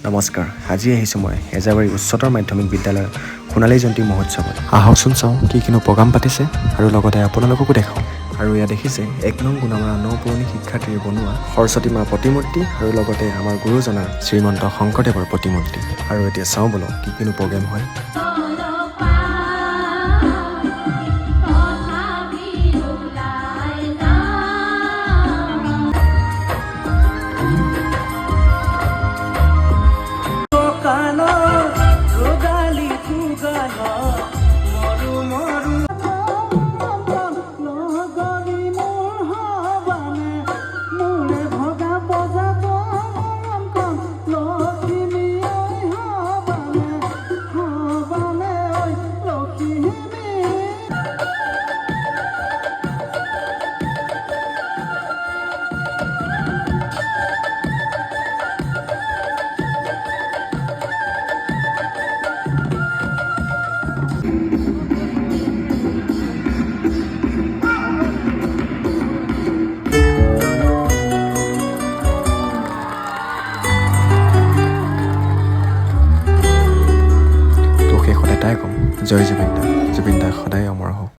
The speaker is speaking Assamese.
নমস্কাৰ, আজি আহিছোঁ মই হেজাবাৰী উচ্চতৰ মাধ্যমিক বিদ্যালয়ৰ সোণালী জয়ন্তী মহোৎসৱত। আহকচোন চাওঁ কি কিনো প্ৰগ্ৰাম পাতিছে আৰু লগতে আপোনালোককো দেখাওঁ। আৰু এয়া দেখিছে ১ নং গুণামৰা নপুৰণি শিক্ষাৰ্থীৰ বনোৱা সৰস্বতী মাৰ প্ৰতিমূৰ্তি আৰু লগতে আমাৰ গুৰুজনাৰ শ্ৰীমন্ত শংকৰদেৱৰ প্ৰতিমূৰ্তি। আৰু এতিয়া চাওঁ বলক কি কিনো প্ৰগ্ৰেম হয়। শেষত এটাই ক'ম, জয় জুবিন দা, জুবিন দা সদায় অমৰ হওক।